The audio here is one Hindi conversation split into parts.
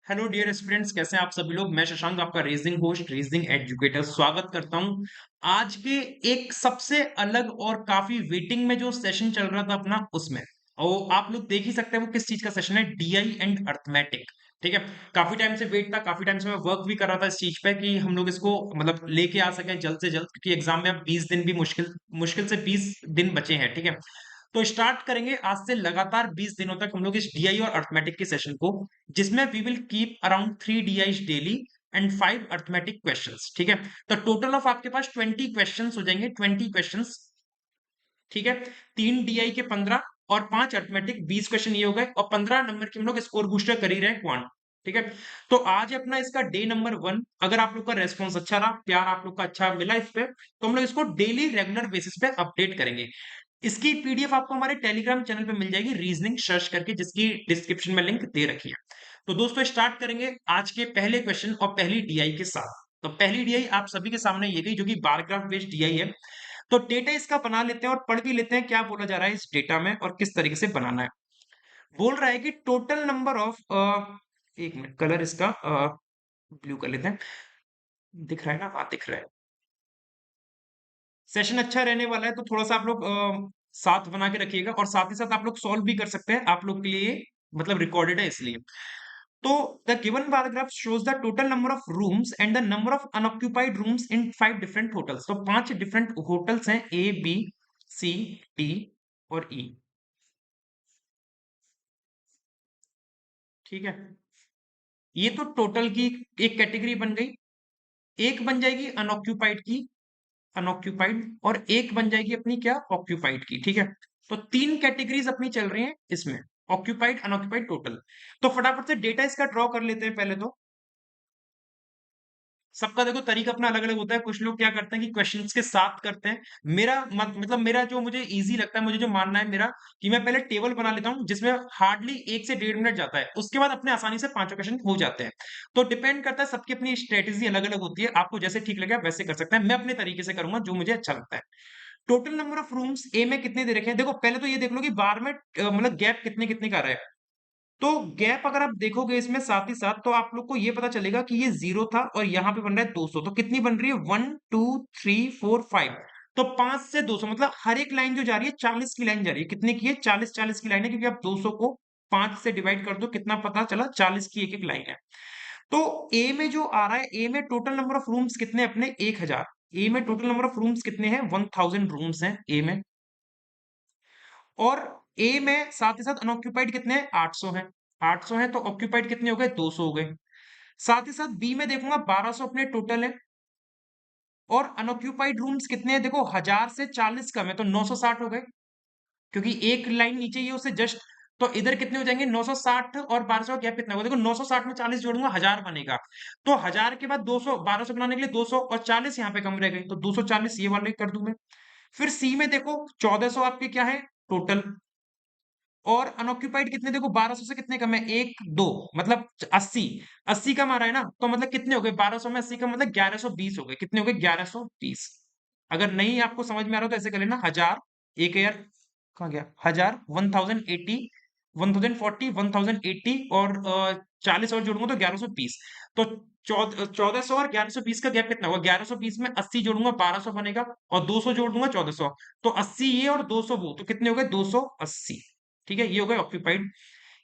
हेलो डियर स्टूडेंट्स, कैसे हैं आप सभी लोग। मैं शशांक, आपका रेजिंग होस्ट, रेजिंग एजुकेटर, स्वागत करता हूं आज के एक सबसे अलग और काफी वेटिंग में जो सेशन चल रहा था अपना उसमें। और आप लोग देख ही सकते हैं वो किस चीज का सेशन है, डीआई एंड अर्थमेटिक। ठीक है, काफी टाइम से वेट था, काफी टाइम से मैं वर्क भी कर रहा था इस चीज पे कि हम लोग इसको मतलब लेके आ सके जल्द से जल्द, क्योंकि एग्जाम में अब 20 दिन भी मुश्किल मुश्किल से 20 दिन बचे हैं। ठीक है, तो स्टार्ट करेंगे आज से लगातार 20 दिनों तक हम लोग इस डीआई और अर्थमेटिक के सेशन को, जिसमें we will keep around 3 DIs daily and 5 arithmetic questions. ठीक है, तो टोटल ऑफ आपके पास 20 क्वेश्चंस हो जाएंगे, 20 क्वेश्चंस। ठीक है, 3 डीआई के 15 और 5 अर्थमेटिक, 20 क्वेश्चन ये हो गए, और 15 नंबर के हम लोग स्कोर बूस्टर कर ही रहे हैं क्वांट। ठीक है, तो आज अपना इसका डे नंबर 1। अगर आप लोग का रेस्पॉन्स अच्छा रहा, प्यार आप लोग का अच्छा मिला इस पे, तो हम लोग इसको डेली रेगुलर बेसिस पे अपडेट करेंगे। इसकी पीडीएफ आपको हमारे टेलीग्राम चैनल पे मिल जाएगी, रीजनिंग सर्च करके, जिसकी डिस्क्रिप्शन में लिंक दे रखी है। तो दोस्तों स्टार्ट करेंगे आज के पहले क्वेश्चन और पहली डीआई के साथ। तो पहली डीआई आप सभी के सामने ये गई, जो कि बार ग्राफ बेस्ड डीआई है। तो डेटा इसका बना लेते हैं और पढ़ भी लेते हैं क्या बोला जा रहा है इस डेटा में और किस तरीके से बनाना है। बोल रहा है कि टोटल नंबर ऑफ, एक मिनट, कलर इसका ब्लू कर लेते हैं। दिख रहा है ना? हाँ, दिख रहा है। सेशन अच्छा रहने वाला है, तो थोड़ा सा आप लोग साथ बना के रखिएगा, और साथ ही साथ आप लोग सॉल्व भी कर सकते हैं, आप लोग के लिए मतलब रिकॉर्डेड है इसलिए। तो the given paragraph shows the total number of rooms and the number of unoccupied rooms in 5 different hotels. तो 5 डिफरेंट होटल्स हैं, ए, बी, सी, डी और ई। ठीक है, ये तो टोटल की एक कैटेगरी बन गई। एक बन जाएगी अनऑक्यूपाइड की, अनऑक्यूपाइड, और एक बन जाएगी अपनी क्या, ऑक्यूपाइड की। ठीक है, तो 3 कैटेगरीज अपनी चल रही हैं इसमें, ऑक्यूपाइड, अनऑक्यूपाइड, टोटल। तो फटाफट से डेटा इसका ड्रॉ कर लेते हैं पहले तो। सबका देखो तरीका अपना अलग अलग होता है। कुछ लोग क्या करते हैं कि क्वेश्चंस के साथ करते हैं। मेरा मतलब मेरा जो मुझे इजी लगता है, मुझे जो मानना है मेरा, कि मैं पहले टेबल बना लेता हूं जिसमें हार्डली 1 से 1.5 मिनट जाता है, उसके बाद अपने आसानी से 5 क्वेश्चन हो जाते हैं। तो डिपेंड करता है, सबकी अपनी स्ट्रेटेजी अलग अलग होती है, आपको जैसे ठीक लगे आप वैसे कर सकते हैं। मैं अपने तरीके से करूंगा जो मुझे अच्छा लगता है। टोटल नंबर ऑफ रूम्स ए में कितने दे रखे हैं, देखो पहले तो ये देख लो कि बार में मतलब गैप कितने कितने का रहा है। तो गैप अगर आप देखोगे इसमें साथ ही साथ, तो आप लोग को ये पता चलेगा कि ये 0 था और यहाँ पे बन रहा है 200। तो कितनी बन रही है, 1 2 3 4 5। तो 5 से 200 मतलब हर एक लाइन जो जा रही है 40 की लाइन जा रही है। कितने की है, 40 की लाइन है, क्योंकि आप 200 को 5 से डिवाइड कर दो, कितना पता चला, 40 की एक एक लाइन है। तो ए में जो आ रहा है, ए में टोटल नंबर ऑफ रूम्स कितने अपने, 1000। ए में टोटल नंबर ऑफ रूम्स कितने हैं, 1000 रूम्स हैं ए में। और ए में साथ ही साथ अनऑक्यूपाइड कितने हैं, 800 हैं। 800 हैं तो ऑक्यूपाइड कितने हो गए, 200 हो गए। साथ ही साथ बी में देखूंगा 1200 अपने टोटल है। और अनऑक्यूपाइड रूम्स कितने हैं, देखो 1000 से 40 कम है तो 960 हो गए, क्योंकि एक लाइन नीचे ही है उससे जस्ट। तो इधर कितने हो जाएंगे, 960 और 1200 का गैप कितना होगा, देखो 960 में 40 जोड़ूंगा 1000 बनेगा। तो 1000 के बाद 200, 1200 बनाने के लिए 200 और 40 यहाँ पे कम रह गए, तो 240 ये वाले कर दूं मैं। फिर सी में देखो 1400 आपके क्या है टोटल। और अनऑक्यूपाइड कितने, देखो 1200 से कितने कम है, एक दो, मतलब 80। 80 कम आ रहा है ना, तो मतलब कितने हो गए, 1200 में 80 का मतलब 1120 हो गए। कितने हो गए, 1120। अगर नहीं आपको समझ में आ रहा हो तो ऐसे कर लेना, 1000, 1000, कहाँ गया, 1000, 1080, 1040, 1080 और 40 और जोड़ूंगा तो 1120। तो 1400 और 1120 का गैप कितना होगा, 1120 में 80 जोड़ूंगा 1200 बनेगा, और 200 जोड़ दूंगा 1400। तो 80 ये और 200 वो, तो कितने हो गए, 280। ठीक है, ये हो गए ऑक्यूपाइड।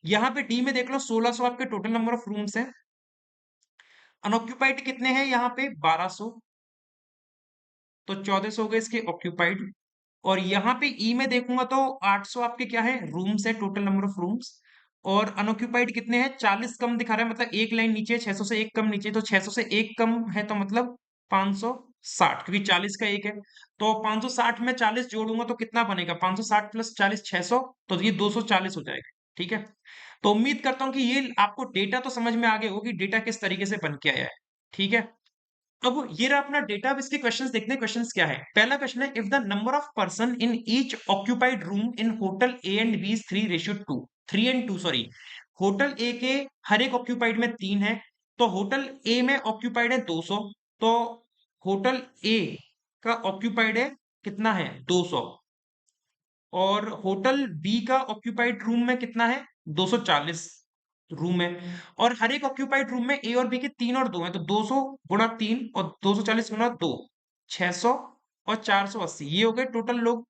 यहाँ पे डी में देख लो 1600 आपके टोटल नंबर ऑफ रूम्स हैं। अनऑक्यूपाइड कितने हैं यहाँ पे, 1200। तो 1400 हो गए इसके ऑक्यूपाइड। और यहाँ पे ई में देखूंगा तो 800 आपके क्या है, रूम्स है, टोटल नंबर ऑफ रूम्स। और अनऑक्यूपाइड कितने हैं, 40 कम दिखा रहा है, मतलब एक लाइन नीचे है, 600 से एक कम नीचे, तो 600 से एक कम है तो मतलब 560, क्योंकि 40 का एक है। तो 560 में 40 जोड़ूंगा तो कितना बनेगा, 560 प्लस 40, 600। तो ये 240 हो जाएगा। ठीक है, तो उम्मीद करता हूं कि ये आपको डेटा तो समझ में आ गया होगी, डेटा किस तरीके से बन के आया है। ठीक है, अब ये रहा अपना डेटा। अब इसके क्वेश्चंस देखते हैं, क्वेश्चंस क्या है। पहला क्वेश्चन है, if the number of person in each occupied room in hotel A and B is 3:2, 3 and 2 sorry. Hotel A के हर एक ऑक्यूपाइड में 3 है, तो होटल ए में ऑक्यूपाइड है 200। तो होटल ए का ऑक्यूपाइड है कितना है, 200। और होटल बी का ऑक्यूपाइड रूम में कितना है, 240। रूम है, और हर एक ऑक्यूपाइड रूम में ए और बी के 3 और 2 हैं, तो 200 गुणा 3 और 240 गुणा 2, 600 और 480, ये हो गए टोटल लोग।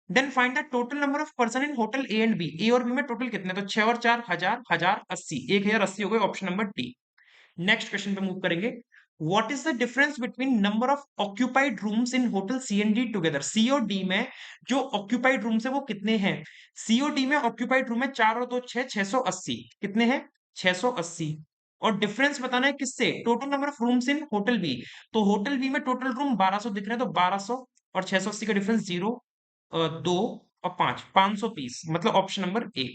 Then find the total number of person in hotel A and B, A और बी में टोटल कितने, तो 6 और 4 1000, 1080, 1080 हो गए, option number D. Next question पे मूव करेंगे। What is the difference between number of occupied rooms in hotel C and D together, C और डी में जो ऑक्यूपाइड रूम्स है वो कितने हैं। सी और डी में ऑक्यूपाइड रूम है 4 और 2 6, 680, कितने हैं 680। और डिफरेंस बताना है किससे, total number of rooms in hotel B, तो होटल बी में टोटल रूम 1200 दिख रहे हैं, तो 1200 और 680 का डिफरेंस 0, 2 और 5, 520, मतलब ऑप्शन नंबर ए।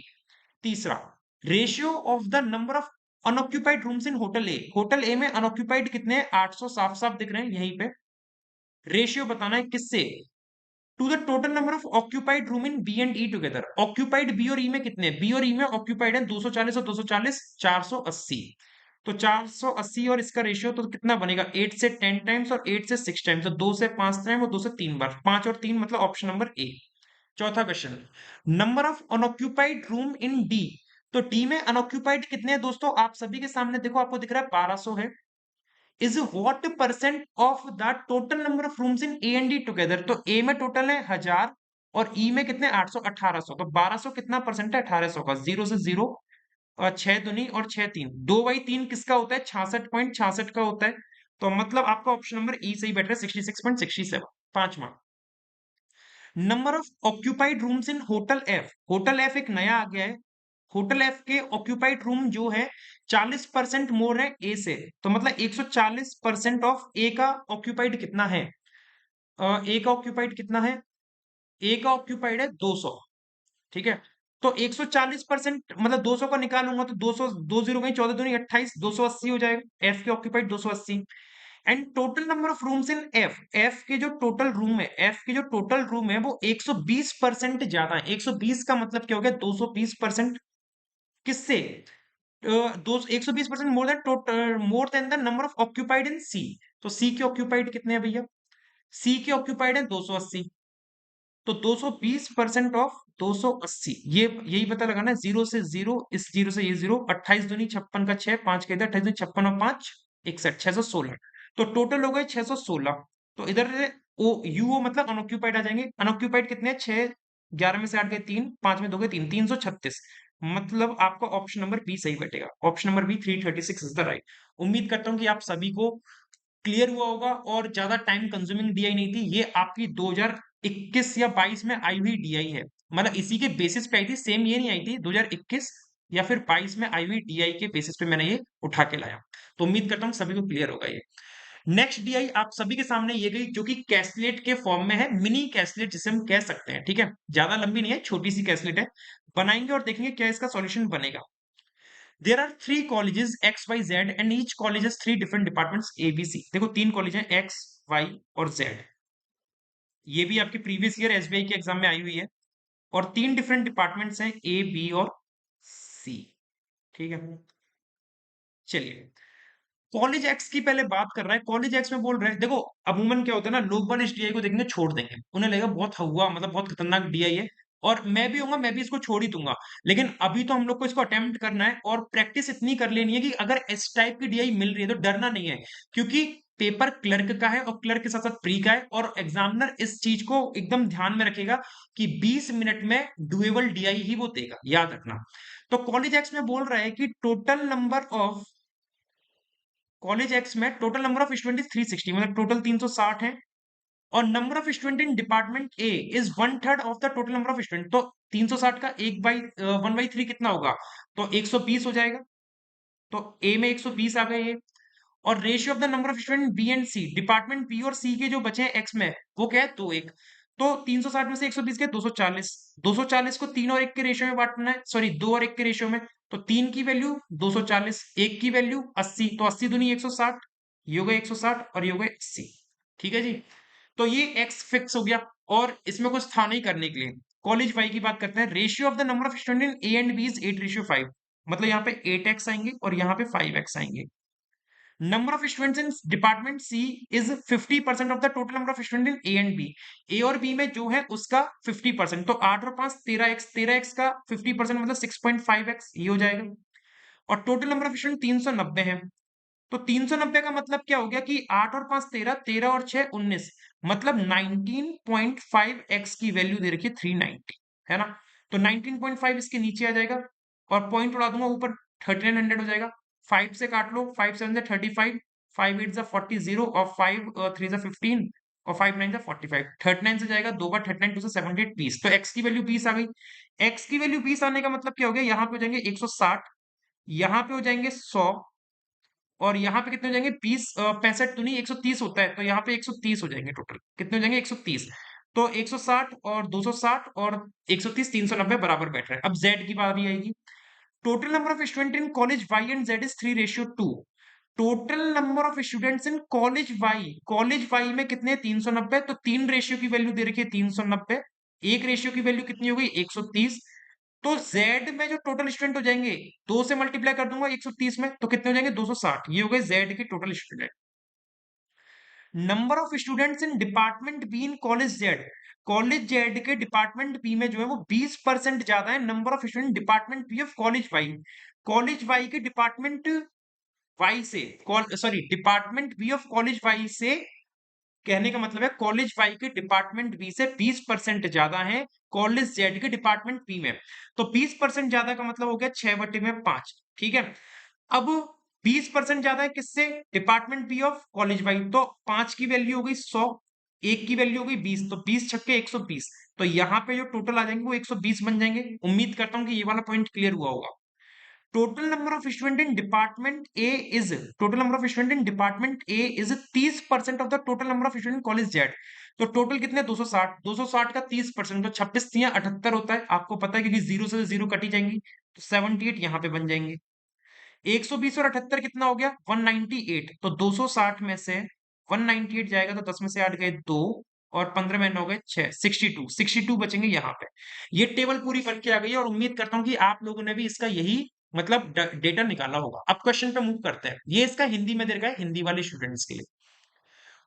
तीसरा, ratio of the number of unoccupied rooms in hotel A, hotel A में अनऑक्यूपाइड कितने हैं 800, साफ साफ दिख रहे हैं यहीं पे। रेशियो बताना है किससे, to the total number of occupied room in B and E together, occupied B और ई में कितने, बी और ई में ऑक्यूपाइड है 240 और 240, 480, तो 480 और इसका रेशियो तो कितना बनेगा, 8 से 10 टाइम्स और 8 से 6 टाइम्स, तो 2 से 5 टाइम और 2 से 3 बार, 5 और 3 मतलब ऑप्शन नंबर ए। चौथा question, number of unoccupied room in D, तो डी में अनऑक्यूपाइड कितने हैं दोस्तों, आप सभी के सामने देखो, आपको दिख रहा है 1200 है, is what percent of the total number of rooms in A and D together, तो ए में टोटल है 1000 और ई में कितने 800, 1800, तो 1200 कितना परसेंट है 1800 का, जीरो से जीरो, और 6 दूनी और 6 तीन, 2/3 किसका होता है 66.66 का होता है, तो मतलब आपका ऑप्शन नंबर ई सही बैठ रहा है 66.67। पांचवा, number of occupied rooms in hotel F, hotel F एक नया आ गया है, होटल एफ के ऑक्यूपाइड रूम जो है 40% मोर है ए से, तो मतलब 140% ऑफ ए का ऑक्यूपाइड कितना है, ए का ऑक्यूपाइड कितना है, ए का ऑक्यूपाइड है 200, ठीक है, तो 140% मतलब 200 का निकालूंगा तो 200, 20 गई 14 दूनी 28, 280 हो जाएगा, एफ के occupied 280। And total number of rooms in F, F के जो टोटल रूम है, एफ के जो टोटल रूम है वो 120% ज्यादा है, 120 का मतलब क्या हो गया 220%, किससे, दो 120% more than total, more than the number of occupied in C, तो सी के ऑक्यूपाइड कितने हैं भैया, सी के ऑक्यूपाइड है 280, तो 220% ऑफ 280, ये यही पता लगाना है, जीरो से जीरो, इस जीरो से ये जीरो, 28 दूनी 56 का 6, 5 के इधर, 28 दूनी 56 और 5 61, 616, तो टोटल हो गए 616, तो इधर ओ यूओ मतलब अनऑक्यूपाइड आ जाएंगे, अनऑक्यूपाइड कितने हैं 6, 11 में से 8 गए 3, 5 में 2 गए 3, 336, मतलब आपका ऑप्शन नंबर बी सही बैठेगा, option number B 336 is the right. उम्मीद करता हूं कि आप सभी को क्लियर हुआ होगा और ज्यादा टाइम कंज्यूमिंग डीआई नहीं थी, ये आपकी 2021 या 22 में आई हुई डीआई है, मतलब इसी के बेसिस पे आई थी, सेम ये नहीं आई थी 2021 या फिर 22 में आई हुई डीआई के बेसिस पे मैंने ये उठा के लाया, तो उम्मीद करता हूँ सभी को क्लियर होगा ये। नेक्स्ट डीआई आप सभी के सामने ये गई जो कि कैसलेट के फॉर्म में है, मिनी कैसलेट जिसे हम कह सकते हैं, ठीक है, ज्यादा लंबी नहीं है, छोटी सी कैसलेट है, बनाएंगे और देखेंगे क्या इसका सॉल्यूशन बनेगा। There are three colleges X, Y, Z and each college has three different departments A, B, C. देखो तीन कॉलेज हैं X, Y और Z। ये भी आपके प्रीवियस ईयर एसबीआई के एग्जाम में आई हुई है, और तीन डिफरेंट डिपार्टमेंट्स हैं A, B और C, ठीक है। चलिए, कॉलेज एक्स की पहले बात कर रहा है, कॉलेज एक्स में बोल रहे हैं, देखो अमूमन क्या होता है ना, लोग बाग इस डीआई को देखेंगे छोड़ देंगे, उन्हें लगेगा बहुत हुआ मतलब बहुत खतरनाक डीआई है, और मैं भी होऊंगा मैं भी इसको छोड़ ही दूंगा, लेकिन अभी तो हम लोग को इसको अटेम्प्ट करना है और प्रैक्टिस इतनी कर लेनी है कि अगर इस टाइप की डीआई मिल रही है तो डरना नहीं है, क्योंकि पेपर क्लर्क का है और क्लर्क के साथ साथ प्री का है, और एग्जामिनर इस चीज को एकदम ध्यान में रखेगा कि 20 मिनट में डुएबल डीआई ही वो देगा, याद रखना। तो कॉलेज एक्स में बोल रहा है कि total number of, college X में total number of student is 360, मतलब टोटल 360 है, और number of student in department A is 1/3 of the total number of student, तो 360 का 1/3 कितना होगा, तो 120 हो जाएगा, तो ए में 120 आ गए ये। और ratio of the number of student B and C, department B और सी के जो बचे हैं एक्स में वो क्या है 2:1, तो 360 में से 120 के 240, 240 को 3 और 1 के रेशियो में बांटना है, सॉरी 2 और 1 के रेशियो में, तो 3 की वैल्यू 240, 1 की वैल्यू 80, तो 80 दूनी 160, ये हो गए 160 और ये हो गए 80, ठीक है जी। तो ये एक्स फिक्स हो गया और इसमें कुछ था नहीं करने के लिए। कॉलेज वाई की बात करते हैं, ratio of the number of student in A and B is 8:5, मतलब यहाँ पे 8x आएंगे और यहाँ पे 5x आएंगे। Number of students in department C is 50% of the total number of student in A and B, A और बी में जो है उसका 50%, तो 8 और 5 13x, 13x का 50% मतलब 6.5x ये हो जाएगा। और टोटल नंबर ऑफ स्टूडेंट 390 है। तो 390 का मतलब क्या हो गया कि 8 और 5 13, 13 और 6 19, मतलब 19.5 एक्स की वैल्यू दे रखी है 390, है ना। तो 19.5 इसके नीचे आ जाएगा और पॉइंट उड़ा दूंगा ऊपर, 3900 हो जाएगा। 5 से काट लो, 5 7 35, 5 8 40 0 और 5 3 15 और 5 9 45, 39 से जाएगा दो बार, 39 2 से 78 20। तो एक्स की वैल्यू 20 आ गई। एक्स की वैल्यू 20 आने का मतलब क्या हो गया, यहाँ पे हो जाएंगे 160, यहाँ पे हो जाएंगे 100 और यहाँ पे कितने हो जाएंगे 20, 65 तो नहीं 130 होता है, तो यहाँ पे 130 हो जाएंगे। टोटल कितने हो जाएंगे 130। तो 160 और 260 और 130, 390 बराबर बैठ रहे हैं। अब जेड की बारी आएगी। Total number of student in college Y and Z is 3:2। Total number of students in college Y में कितने 390, तो 3 रेशियो की वैल्यू दे रखी है 390, एक रेशियो की वैल्यू कितनी हो गई 130। तो Z में जो टोटल स्टूडेंट हो जाएंगे, 2 से मल्टीप्लाई कर दूंगा 130 में, तो कितने हो जाएंगे 260। ये हो गए Z के total student. Number of students in department B in college Z के डिपार्टमेंट बी में जो है वो 20% ज्यादा है number of student department B of college Y के डिपार्टमेंट वाई से, sorry department B of college Y से, कहने का मतलब है कॉलेज वाई के डिपार्टमेंट बी से 20% ज्यादा है कॉलेज जेड के डिपार्टमेंट बी में। तो 20% ज्यादा का मतलब हो गया 6/5, ठीक है। अब 20% ज्यादा है किससे, department B of college Y, तो 5 की वैल्यू हो गई 100, एक की वैल्यू हो गई 20, तो 20 छक्के 120। तो यहाँ पे जो टोटल आ जाएंगे वो 120 बन जाएंगे। उम्मीद करता हूँ कि ये वाला पॉइंट क्लियर हुआ होगा। Total number of student in department A is, total number of student in department A is 30% of the total number of student college Z. तो टोटल कितने 260, 260 का 30%, तो 26 तियां 78 होता है, आपको पता है क्योंकि जीरो से जीरो कटी जाएंगी, तो 78 यहाँ पे बन जाएंगे। 120 और 78 कितना हो गया 198, तो 260 में से 198 जाएगा तो 10 में से 8 गए 2 और 15 में 9 गए 6, 62 बचेंगे यहाँ पे। ये टेबल पूरी बन के आ गई है और उम्मीद करता हूँ कि आप लोगों ने भी इसका यही मतलब डेटा निकाला होगा। अब क्वेश्चन पे मूव करते हैं। ये इसका हिंदी में दे रखा है, हिंदी वाले स्टूडेंट्स के लिए।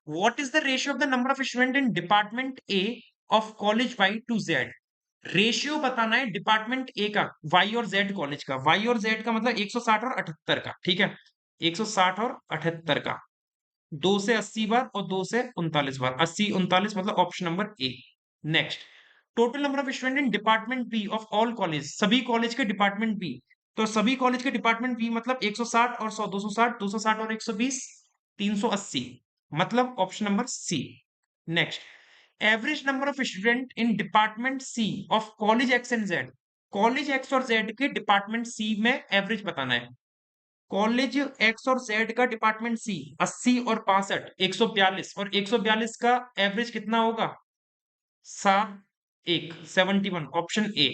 What is the ratio of the number of student in department A of college Y to Z. Ratio बताना है डिपार्टमेंट ए का वाई और जेड कॉलेज का, वाई और जेड का मतलब 160 और 78 का, ठीक है। 160 और 78 का, 2 से 80 बार और 2 से 39 बार, 80 39 मतलब option number A. Next, total number of student in department B of all college, सभी कॉलेज के डिपार्टमेंट बी, तो सभी कॉलेज के डिपार्टमेंट बी मतलब 160 और 100, 260, 260 और 120, 380, मतलब option number C. Next, average number of student in department C of college X and Z, college X और जेड के डिपार्टमेंट सी में एवरेज बताना है। कॉलेज एक्स और जेड का डिपार्टमेंट सी 80 और 65, 142, और 142 का एवरेज कितना होगा 7 1, 71, option A.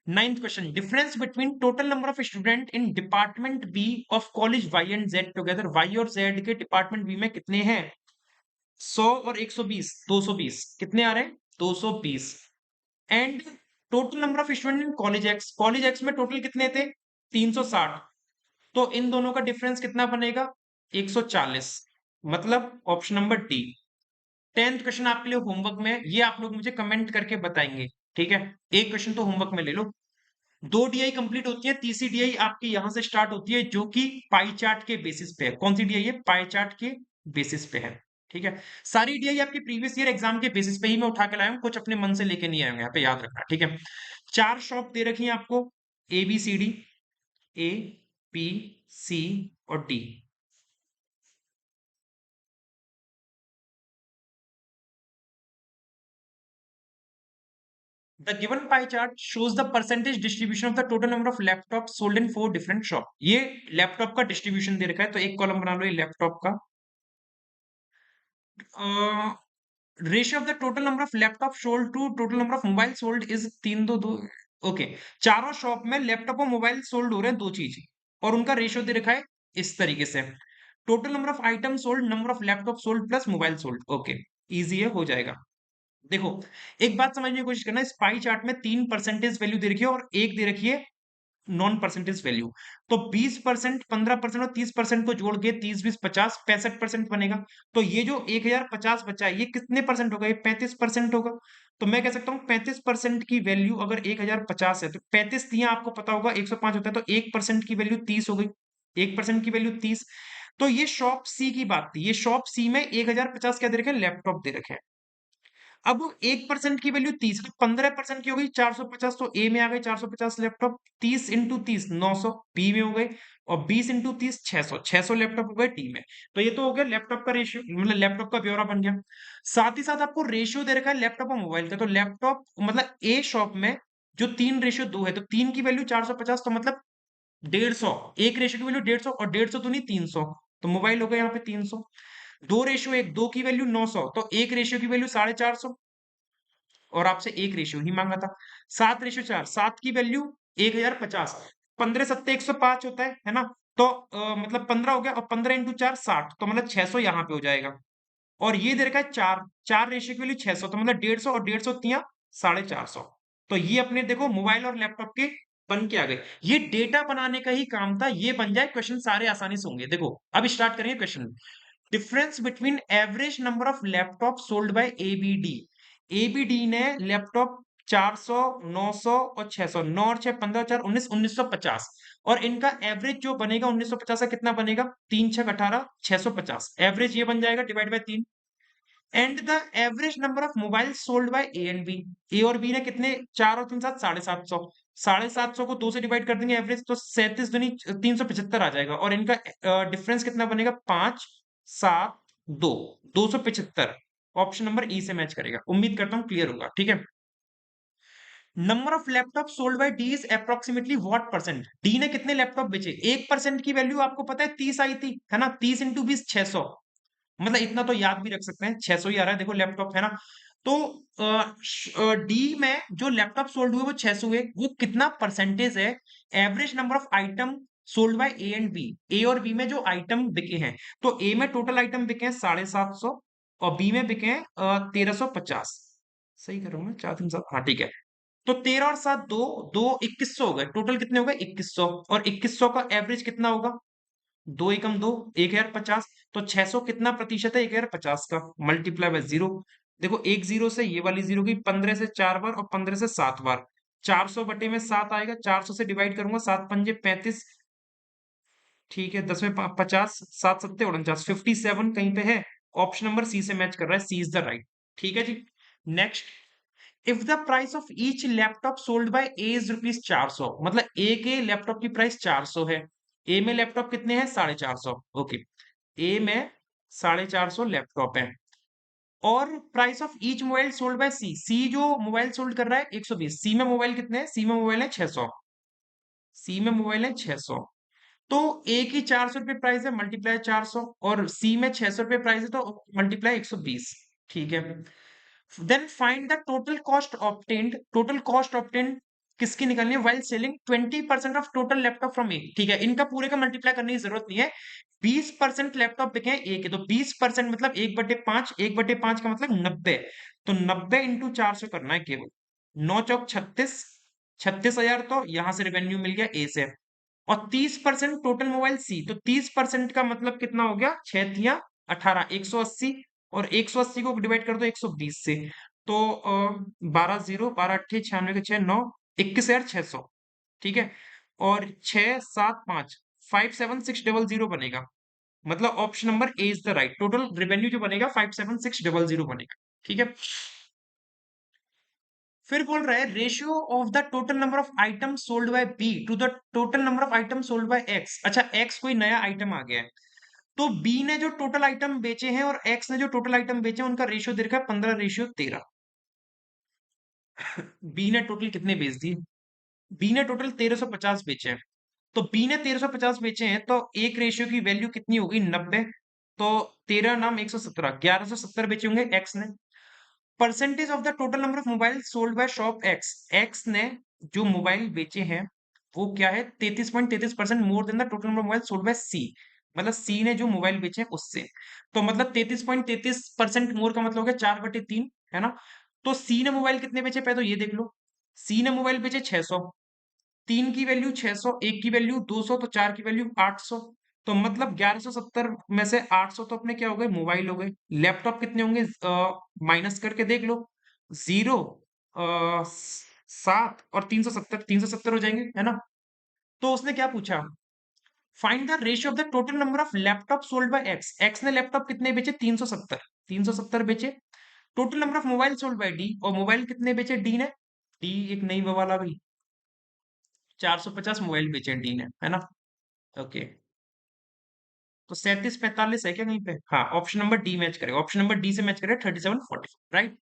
Ninth question, difference between total number of student in department B of college Y and Z together, Y और जेड के डिपार्टमेंट बी में कितने हैं 100 और 120, 220, कितने आ रहे हैं 220। And total number of student in college X में टोटल कितने थे 360, तो इन दोनों का डिफरेंस कितना बनेगा 140, मतलब option number D. 10th question आपके लिए होमवर्क में है, ये आप लोग मुझे कमेंट करके बताएंगे, ठीक है। एक क्वेश्चन तो होमवर्क में ले लो। 2 डीआई कंप्लीट होती है, तीसरी डीआई आपकी यहां से स्टार्ट होती है जो कि पाई चार्ट के बेसिस पे है। कौन सी डीआई है, पाई चार्ट के बेसिस पे है, ठीक है। सारी डीआई आपकी प्रीवियस ईयर एग्जाम के बेसिस पे ही मैं उठा के लाया हूं, कुछ अपने मन से लेके नहीं आया हूं, यहाँ पे याद रखना, ठीक है। 4 शॉप दे रखी है आपको, A B C D, A B C और D. The given pie chart shows the percentage distribution of the total number of laptops sold in 4 different shop। ये लैपटॉप का डिस्ट्रीब्यूशन दे रखा है, तो एक कॉलम बना लो ये लैपटॉप का। Ratio of the total number of laptop sold to total number of mobile sold is 3:2। Okay, चारों शॉप में लैपटॉप और मोबाइल सोल्ड हो रहे हैं, दो चीज, और उनका रेशियो दे रखा है इस तरीके से। Total number of item sold, number of laptop sold plus mobile sold. Okay, easy है, हो जाएगा। देखो, एक बात समझने की कोशिश करना, इस पाई चार्ट में 3 परसेंटेज वैल्यू दे रखी है और एक दे रखी है नॉन परसेंटेज वैल्यू। तो 20%, 15% और 30% को जोड़ के 30, 20, 50, 65% बनेगा। तो ये जो 1050 बचा है, ये कितने परसेंट होगा? ये 35% होगा। तो मैं कह सकता हूँ 35% की वैल्यू अगर 1050 है, तो 35 यहाँ आपको पता होगा 105 होता है, तो 1% की वैल्यू 30 हो गई। 1% की वैल्यू 30। तो ये शॉप सी की बात थी। ये शॉप सी में 1050 क्या दे रखे हैं? लैपटॉप दे रखे हैं। अब 1% की वैल्यू 30, तो 15% की हो गई 450। तो ए में आ गए 450 लैपटॉप। 30 इंटू 30 900 बी में हो गए। और 20 इंटू 30 600 लैपटॉप हो गए डी में। तो ये तो हो गया लैपटॉप का रेशियो, मतलब लैपटॉप का ब्यौरा बन गया। साथ ही साथ आपको रेशियो दे रखा है लैपटॉप और मोबाइल का। तो लैपटॉप मतलब ए शॉप में जो 3:2 है, तो 3 की वैल्यू 450, तो मतलब 150। एक रेशियो की वैल्यू 150, और 150 तो नहीं 300। तो मोबाइल हो गया यहाँ पे 300। 2:1, 2 की वैल्यू 900, तो एक रेशियो की वैल्यू 450, और आपसे एक रेशियो ही मांगा था। 7:4, 7 की वैल्यू 1050। 15 सत्ते 105 होता है ना? तो मतलब 15 हो गया, और 15 इंटू 4 60, तो मतलब 600 यहाँ पे हो जाएगा। और ये दे रखा है 4, 4 रेशियो की वैल्यू 600, तो मतलब 150, और 150 तिया 450। तो ये अपने देखो मोबाइल और लैपटॉप के बन के आ गए। ये डेटा बनाने का ही काम था, ये बन जाए क्वेश्चन सारे आसानी से होंगे। देखो अब स्टार्ट करेंगे question. Difference between average number of laptop sold bye ABD. ABD ने लैपटॉप 400, 900 और 600, 9 और 6 15, 4 19, 1950। और इनका एवरेज जो बनेगा 1950 का कितना बनेगा? 3 6 18, 650। एवरेज ये बन जाएगा divide by 3। And the average number of mobile sold by A and B. A और बी ने कितने? 4 और 3 7 750। 750 को 2 से डिवाइड कर देंगे एवरेज, तो 37 दूनी 375 आ जाएगा। और इनका डिफरेंस कितना बनेगा? 5 7 2, 275। ऑप्शन नंबर ई से मैच करेगा। उम्मीद करता हूं क्लियर होगा। ठीक है। Number of laptop sold bye D is approximately what percent? D ने कितने लैपटॉप बेचे? 1% की वैल्यू आपको पता है 30 आई थी, है ना? 30 इंटू 20 600। मतलब इतना तो याद भी रख सकते हैं, 600 ही आ रहा है। देखो लैपटॉप है ना? तो डी में जो लैपटॉप सोल्ड हुए वो 600 हुए। वो कितना परसेंटेज है? Average number of item sold by A and B. A और बी में जो आइटम बिके हैं, तो ए में टोटल आइटम बिके हैं 750, और बी में बिके हैं 1350। सही कर रहा हूँ मैं? 4 3 7, हाँ ठीक है। तो 13 और 7 2, 2100 हो गए। टोटल कितने हो गए? 2100। और 2100 का एवरेज कितना होगा? 2 एकम 2, 1050। तो 600 कितना प्रतिशत है 1050 का? Multiply by 0। देखो एक जीरो से ये वाली जीरो की 15 से 4 बार, और 15 से 7 बार। 400 बटे में 7 आएगा। 400 से डिवाइड करूंगा, 7 पंजे 35। ठीक है, 10 में 50, 7 सत्ते 49, 57 कहीं पे है। ऑप्शन नंबर सी से मैच कर रहा है। C is the right. ठीक है जी। Next. If the price of each laptop sold by A is rupees 400, मतलब ए के लैपटॉप की प्राइस 400 है। ए में लैपटॉप कितने हैं? 450। ओके। ए में 450 लैपटॉप है। और price of each mobile sold by C. C जो मोबाइल सोल्ड कर रहा है 120। सी में मोबाइल कितने हैं? सी में मोबाइल है 600। सी में मोबाइल है 600। तो ए की 400 रुपये प्राइस है, मल्टीप्लाई 400। और सी में 600 रुपये प्राइस है, तो मल्टीप्लाई 120। ठीक है। Then find the total cost obtained. Total cost obtained किसकी निकालनी है? While selling 20% of total laptop from A. ठीक है, इनका पूरे का मल्टीप्लाई करने की जरूरत नहीं है। 20% लैपटॉप बिके हैं ए के, तो 20% मतलब 1/5। 1/5 का मतलब 90। तो 90 इंटू 400 करना है केवल। 9 चौक 36, 36,000। तो यहां से रेवेन्यू मिल गया ए से। और 30% टोटल मोबाइल सी, तो 30% का मतलब कितना हो गया? 6 तिया 18, 180। और 180 को डिवाइड कर दो 120 से। तो 12 0, 12 अट्ठे 96 के 6 9, 21,600। ठीक है। और 6 7 5, 57600 बनेगा। मतलब option number A is the right. Total revenue जो बनेगा 57600 बनेगा। ठीक है। फिर बोल रहा है ratio of the total number of item sold by B to the total number of item sold by X. अच्छा, एक्स कोई नया आइटम आ गया है। तो बी ने जो टोटल आइटम बेचे हैं और एक्स ने जो टोटल आइटम बेचे हैं, उनका रेशियो दे रखा है 15:13। बी ने टोटल कितने बेच दिए? बी ने टोटल 1350 बेचे हैं। तो बी ने 1350 बेचे हैं, तो एक रेशियो की वैल्यू कितनी होगी? 90। तो 13 नाम 117, 1170 बेचे होंगे एक्स ने। Percentage of the total number of mobile sold by shop X. X ने जो मोबाइल बेचे हैं वो क्या है? 33.33% more than the total number of mobile sold by C. मतलब सी ने जो मोबाइल बेचे हैं उससे। तो मतलब 33.33% मोर का मतलब हो गया 4/3, है ना? तो सी ने मोबाइल कितने बेचे? पहले तो ये देख लो। सी ने मोबाइल बेचे 600। 3 की वैल्यू 600, 1 की वैल्यू 200, तो 4 की वैल्यू 800। तो मतलब 1170 में से 800 तो अपने क्या हो गए, मोबाइल हो गए। लैपटॉप कितने होंगे, माइनस करके देख लो। 0, 7 और 370, 370 हो जाएंगे, है ना। तो उसने क्या पूछा, find the ratio of the total number of laptop sold by x. X ने लैपटॉप कितने बेचे, 370, 370 बेचे। Total number of mobile sold bye D, और मोबाइल कितने बेचे डी ने। डी एक नई बवाल आ गई, 450 मोबाइल बेचे डी ने, है ना। ओके, तो 3745 है क्या कहीं पे, हाँ ऑप्शन नंबर डी मैच करेगा, ऑप्शन नंबर डी से मैच करेगा, 3740, right.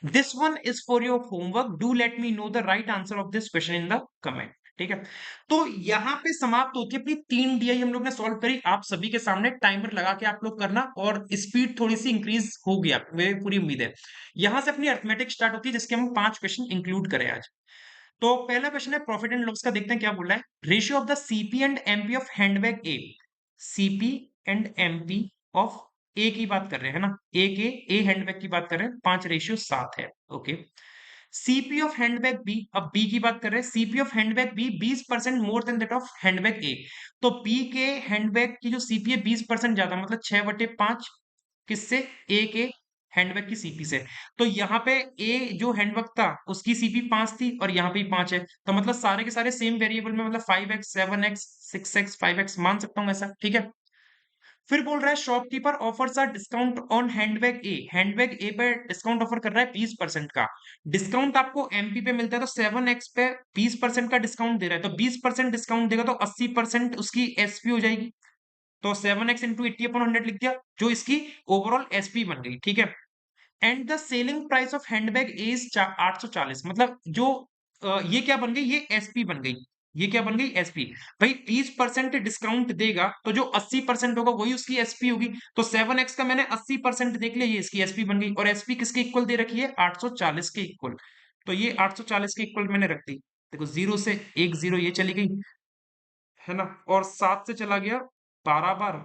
This one is for your homework, do let me know the right answer of this question in the comment. ठीक है, तो यहाँ पे समाप्त होती है अपनी 3 डीआई हम लोग ने सॉल्व करी, आप सभी के सामने टाइमर लगा के आप लोग करना, और स्पीड थोड़ी सी इंक्रीज होगी, आप मेरी पूरी उम्मीद है। यहां से अपनी अर्थमेटिक स्टार्ट होती है, जिसके हम 5 क्वेश्चन इंक्लूड करें आज। तो पहला क्वेश्चन है प्रॉफिट एंड लॉस का, देखते हैं क्या बोल रहा है। Ratio of the CP and MP of handbag A. CP and MP of A की बात कर रहे हैं ना, ए के ए हैंडबैग की बात कर रहे हैं, 5:7 है। Okay, CP of handbag B, अब बी की बात कर रहे हैं, CP of handbag B 20% more than that of handbag A. तो बी के हैंडबैग की जो सीपी है 20% ज्यादा, मतलब 6/5 किससे, ए के हैंडबैग की सीपी से। तो यहाँ पे ए जो हैंडबैग था उसकी सीपी 5 थी, और यहाँ पे 5 है, तो मतलब सारे के सारे सेम वेरिएबल में, मतलब 5x 7x 6x 5x मान सकता हूँ ऐसा, ठीक है। फिर बोल रहा है shopkeeper offers a discount on handbag A, handbag A पे डिस्काउंट ऑफर कर रहा है 20% का। डिस्काउंट आपको एमपी पे मिलता है, तो 7x पे 20% का डिस्काउंट दे रहा है, तो 20% डिस्काउंट देगा तो 80% उसकी एसपी हो जाएगी। तो 7x इंटू 80/100 लिख दिया, जो इसकी ओवरऑल एसपी बन गई, ठीक है। And the selling price of handbag is 840, मतलब जो ये क्या बन गई, ये एसपी बन गई, ये क्या बन गई, एसपी। भाई 20% डिस्काउंट देगा तो जो 80% होगा वही उसकी एसपी होगी, तो 7x का मैंने 80% देख लिया, ये इसकी एसपी बन गई, और एसपी किसके इक्वल दे रखी है, 840 के इक्वल। तो ये 840 के इक्वल मैंने रख दी। देखो 0 से एक 0 ये चली गई, है ना, और 7 से चला गया 12 बार,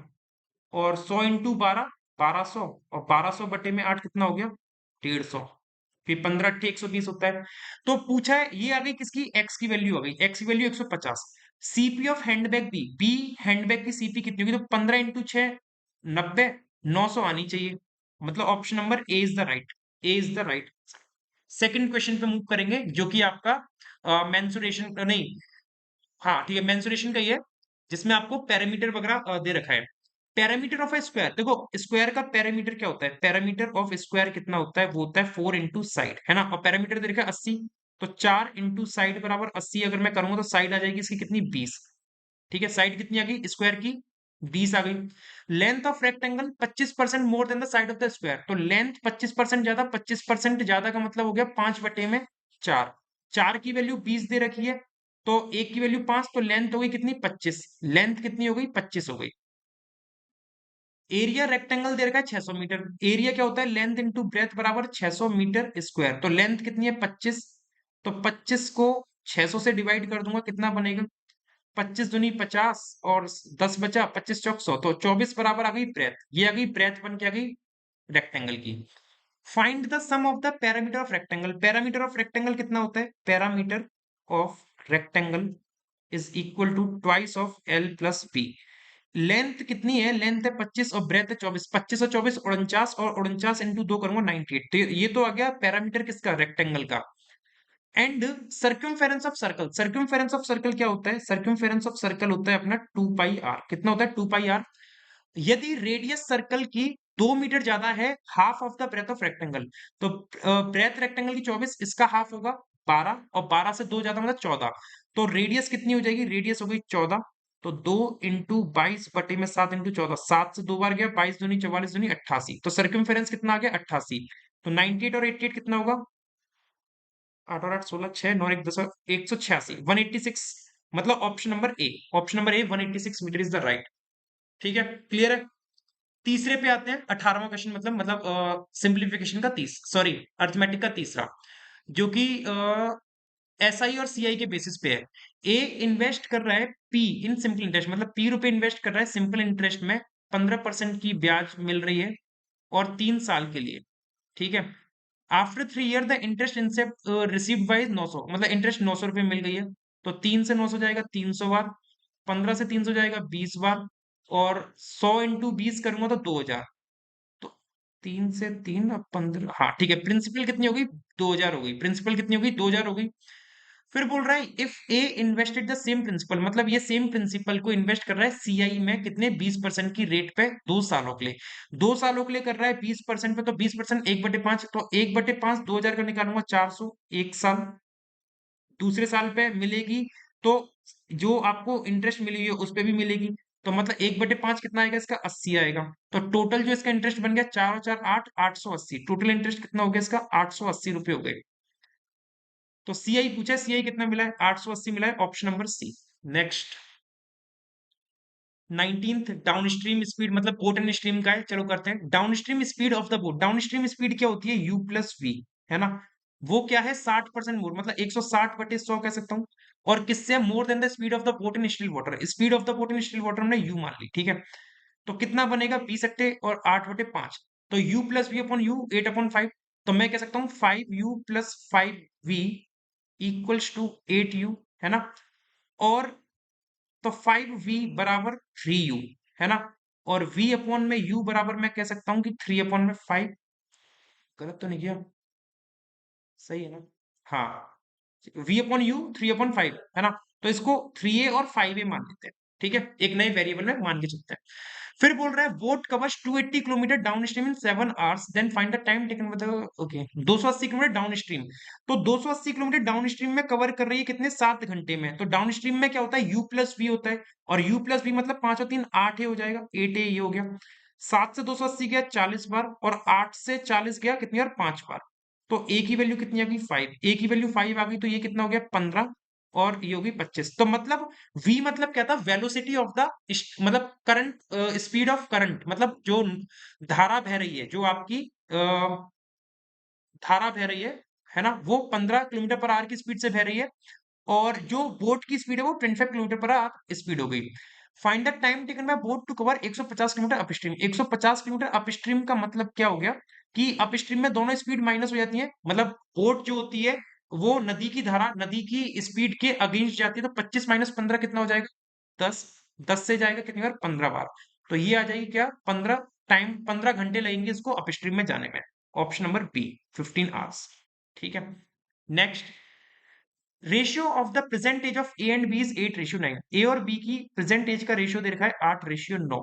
और 100 इंटू 12 1200, और 1200 बटे में 8 कितना हो गया, 150। फिर 15 8 120 होता है। तो पूछा है, ये आ गई किसकी, एक्स की वैल्यू आ गई, एक्स की value 150। CP of handbag B, B handbag की सीपी कितनी होगी, तो 15 इंटू 6 90, 900 आनी चाहिए, मतलब option number A is the right, A is the right. Second question पे मूव करेंगे, जो कि आपका मेंसुरेशन नहीं, हाँ ठीक है, मेंसुरेशन का ही है, जिसमें आपको पैरामीटर वगैरह दे रखा है। पैरामीटर ऑफ ए स्क्वायर, देखो स्क्वायर का पैरामीटर क्या होता है, पैरामीटर ऑफ स्क्वायर कितना होता है, वो होता है 4 इंटू साइड, है ना, और पैरामीटर दे रखा है 80, तो 4 इंटू साइड बराबर 80, अगर मैं करूंगा तो साइड आ जाएगी इसकी कितनी, 20। ठीक है, साइड कितनी आ गई स्क्वायर की, 20 आ गई। Length of rectangle 25% more than the side of the square, तो लेंथ 25% ज्यादा, 25% ज्यादा का मतलब हो गया 5/4, 4 की वैल्यू 20 दे रखी है, तो एक की वैल्यू 5, तो लेंथ हो गई कितनी, 25, लेंथ कितनी हो गई, 25 हो गई। एरिया रेक्टेंगल दे रखा है 600 मीटर, एरिया क्या होता है, लेंथ इंटू ब्रेथ बराबर 600 मीटर स्क्वायर, तो लेंथ कितनी है, 25, तो 25 को 600 से डिवाइड कर दूंगा, कितना बनेगा, 25 दूनी 50, और 10 बचा, 25 चौक 100, तो 24 बराबर आ गई ब्रेथ, ये आ गई ब्रेथ बन के आ गई रेक्टेंगल की। Find the sum of the parameter of rectangle, parameter of rectangle कितना होता है, parameter of rectangle is equal to twice of L plus B. Length कितनी है, लेंथ है 25 और ब्रेथ है 24, 25 और 24 49, और 49 इंटू 2 करूंगा 98, तो ये तो आ गया पैरामीटर किसका, रेक्टेंगल का। And circumference of circle, circumference of circle क्या होता है, सर्कमफेरेंस ऑफ सर्कल होता है अपना 2 पाई आर, कितना होता है, 2 पाई आर। यदि रेडियस सर्कल की 2 मीटर ज्यादा है, half of the breadth of rectangle, तो ब्रेथ रेक्टेंगल की 24, इसका हाफ होगा 12, और 12 से 2 ज्यादा मतलब 14, तो रेडियस कितनी हो जाएगी, रेडियस हो गई 14, तो 2 इंटू 22/7 इंटू 14, 7 से 2 बार गया, 22 दूनी 44 दूनी 88, तो सर्कमफेरेंस कितना आ गया, 88। तो 98 और 88 कितना होगा, 8 और 8 16, 6 9 1 10, 186, 186, मतलब option number A, option number A 186 metre is the right. ठीक है, क्लियर है। तीसरे पे आते हैं, 18वां क्वेश्चन, मतलब सिंप्लीफिकेशन का सॉरी अर्थमेटिक का तीसरा, जो कि एसआई और सीआई के बेसिस पे है। ए इन्वेस्ट कर रहा है पी इन सिंपल इंटरेस्ट, मतलब पी रुपए इन्वेस्ट कर रहा है सिंपल इंटरेस्ट में, 15% की ब्याज मिल रही है, और 3 साल के लिए, ठीक है। आफ्टर 3 ईयर द इंटरेस्ट इनसे रिसीव बाई 900, मतलब इंटरेस्ट 900 रुपए मिल गई है। तो 3 से 900 जाएगा 300 बार, 15 से 300 जाएगा 20 बार, और 100 × 20 करूंगा तो 2000। तो 3 से 3 अब 15, हाँ ठीक है, प्रिंसिपल कितनी होगी? 2000 हो गई। प्रिंसिपल कितनी होगी? 2000 हो गई। फिर बोल रहा है if a invested the same principal, मतलब ये सेम प्रिंसिपल को इन्वेस्ट कर रहा है सीआई में कितने? 20% की रेट पे 2 सालों के लिए। 2 सालों के लिए कर रहा है 20% पे, तो 20% 1/5, तो 1/5 2000 का निकालूंगा 400, 1 साल। दूसरे साल पे मिलेगी तो जो आपको इंटरेस्ट मिली हुई है उस पे भी मिलेगी, तो मतलब 1/5 कितना आएगा इसका? 80 आएगा। तो टोटल जो इसका इंटरेस्ट बन गया 4 और 4 8, 880। टोटल इंटरेस्ट कितना हो गया इसका? 880 रुपये हो गए। तो सीआई पूछा, सीआई कितना मिला है? 880 मिला है, option number C. Next 19th, downstream speed, मतलब बोट एंड स्ट्रीम का है, चलो करते हैं। Downstream speed of the boat, downstream speed क्या होती है? यू प्लस वी, है ना। वो क्या है? 60% मोर, मतलब 160/100 कह सकता हूँ। और किससे? मोर than the speed of the boat in still water. Speed of the boat in still water हमने यू मान ली, ठीक है। तो कितना बनेगा? 20 और 8/5, तो u plus v upon u 8/5। तो मैं कह सकता हूँ 5u plus 5v equals to 8u, है ना। और तो 5v बराबर 3u, है ना। और v अपॉन में u बराबर मैं कह सकता हूं कि 3/5। गलत तो नहीं किया? सही है ना? हाँ, v अपॉन यू 3/5, है ना। तो इसको 3a और 5a मान लेते हैं, ठीक है, एक नए वेरिएबल में मान के चलते हैं। फिर बोल रहा है boat covers 280 kilometre downstream in 7 hours, then find the time taken with okay 280 kilometre downstream. तो 280 किलोमीटर डाउन स्ट्रीम में कवर कर रही है कितने? 7 घंटे में। तो डाउन स्ट्रीम में क्या होता है? यू प्लस वी होता है, और यू प्लस वी मतलब 5 और 3 8 ही हो जाएगा, 8 ये हो गया। 7 से 280 गया 40 बार, और 8 से 40 गया कितनी बार? 5 बार। तो ए की वैल्यू कितनी आ गई? 5। ए की वैल्यू 5 आ गई, तो ये कितना हो गया? 15, और ये होगी 25। तो मतलब v मतलब क्या था? वेलोसिटी ऑफ द, मतलब करंट, स्पीड ऑफ करंट, मतलब जो धारा बह रही है, जो आपकी धारा बह रही है ना, वो 15 किलोमीटर पर आवर की स्पीड से बह रही है। और जो बोट की स्पीड है वो 25 किलोमीटर पर आवर स्पीड हो गई। Find the time taken by boat to cover 150 kilometre upstream. 150 kilometre upstream का मतलब क्या हो गया? कि अपस्ट्रीम में दोनों स्पीड माइनस हो जाती है, मतलब बोट जो होती है वो नदी की धारा, नदी की स्पीड के अगेंस्ट जाती है, तो 25 माइनस 15 कितना हो जाएगा? 10। 10 से जाएगा कितनी बार? 15 बार। तो ये आ जाएगी क्या? 15 टाइम, 15 घंटे लगेंगे इसको अपस्ट्रीम में जाने में। ऑप्शन नंबर बी, 15 आवर्स, ठीक है। Next, ratio of the present age of A and B is 8:9। A और बी की प्रेजेंट एज का रेशियो दे रखा है 8:9।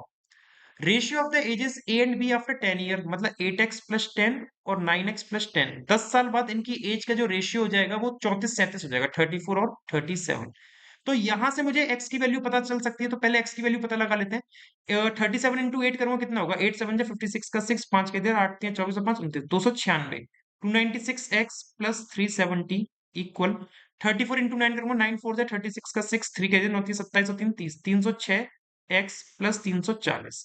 Ratio of the ages A and B after 10 year, मतलब 8x प्लस 10 और 9x प्लस 10, 10 साल बाद इनकी एज का जो रेशियो हो जाएगा वो 34-37 हो जाएगा, 34 और 37। तो यहां से मुझे x की वैल्यू पता चल सकती है, तो पहले x की वैल्यू पता लगा लेते हैं। 37 इंटू 8 करूंगा कितना होगा? 8 7 56 का 6, 5 के देर 8 3 24 और 5 29, 296। 296x प्लस 370 इक्वल 34 इंटू 9 करूंगा, 9 4 36 का 6, 3 के देर 29 27 और 3 30, 306 x प्लस 340।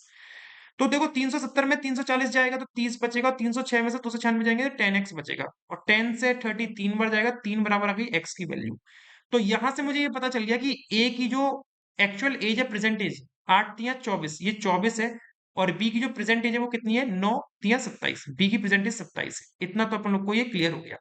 तो देखो 370 में 340 जाएगा तो 30 बचेगा, और 306 में से 296 जाएंगे तो 10x बचेगा, और 10 से 30 3 बार जाएगा, 3 बराबर आ गई x की वैल्यू। तो यहां से मुझे ये पता चल गया कि ए की जो एक्चुअल एज है, प्रेजेंट एज 8 3 24, ये 24 है। और बी की जो प्रेजेंट एज है वो कितनी है? 9 3 27। बी की प्रेजेंट एज 27 है। इतना तो अपन लोग को ये क्लियर हो गया।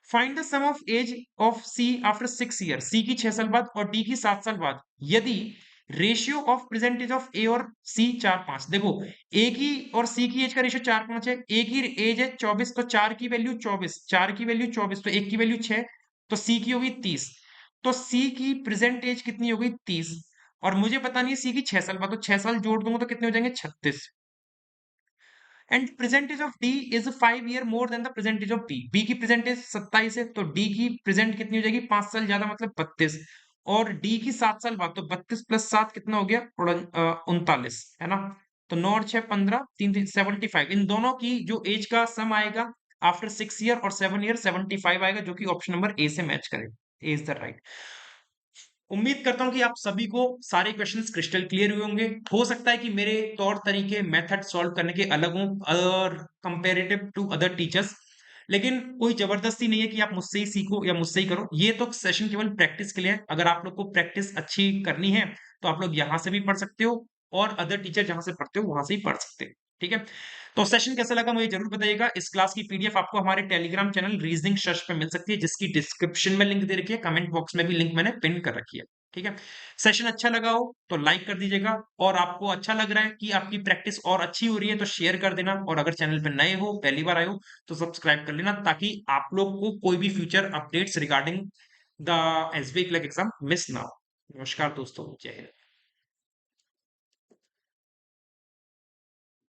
Find the sum of age of C after 6 year, C की 6 साल बाद और डी की 7 साल बाद, यदि रेशियो ऑफ प्रेजेंटेज ऑफ ए और सी 4-5। देखो ए की और सी की एज का रेशियो 4-5 है। ए की एज है 24, तो 4 की वैल्यू 24, 4 की वैल्यू 24, तो एक की वैल्यू 6, तो सी की होगी 30। तो सी की प्रेजेंट एज कितनी होगी? 30। और मुझे पता नहीं है सी की 6 साल बाद, तो 6 साल जोड़ दूंगा तो कितने हो जाएंगे? 36। And present age of D is 5 year more than the present age of B. B की प्रेजेंटेज 27 है, तो डी की प्रेजेंट कितनी हो जाएगी? 5 साल ज्यादा, मतलब 32। और डी की 7 साल बाद, तो 32 प्लस 7 कितना हो गया? 39, है ना। तो 9 और 6 15, 3 75। इन दोनों की जो एज का सम आएगा आफ्टर 6 ईयर और 7 ईयर, 75 आएगा, जो कि ऑप्शन नंबर ए से मैच करेगा। ए इज द राइट। उम्मीद करता हूं कि आप सभी को सारे क्वेश्चंस क्रिस्टल क्लियर हुए होंगे। हो सकता है कि मेरे तौर तरीके, मेथड सॉल्व करने के अलग हों और कंपेरेटिव टू अदर टीचर्स, लेकिन कोई जबरदस्ती नहीं है कि आप मुझसे ही सीखो या मुझसे ही करो। ये तो सेशन केवल प्रैक्टिस के लिए है। अगर आप लोग को प्रैक्टिस अच्छी करनी है तो आप लोग यहाँ से भी पढ़ सकते हो, और अदर टीचर जहां से पढ़ते हो वहां से ही पढ़ सकते हो। ठीक है? तो सेशन कैसा लगा मुझे ज़रूर बताइएगा। इस क्लास की पीडीएफ आपको हमारे टेलीग्राम चैनल रीजनिंग सर्च पे मिल सकती है, जिसकी डिस्क्रिप्शन में लिंक दे रखी है, कमेंट बॉक्स में भी लिंक मैंने पिन कर रखी है। ठीक है? सेशन अच्छा लगा हो तो लाइक कर दीजिएगा, और आपको अच्छा लग रहा है कि आपकी प्रैक्टिस और अच्छी हो रही है तो शेयर कर देना, और अगर चैनल पे नए हो, पहली बार आए हो, तो सब्सक्राइब कर लेना, ताकि आप लोग को कोई भी future updates regarding the SBI clerk exam miss ना हो। नमस्कार दोस्तों, जय हिंद।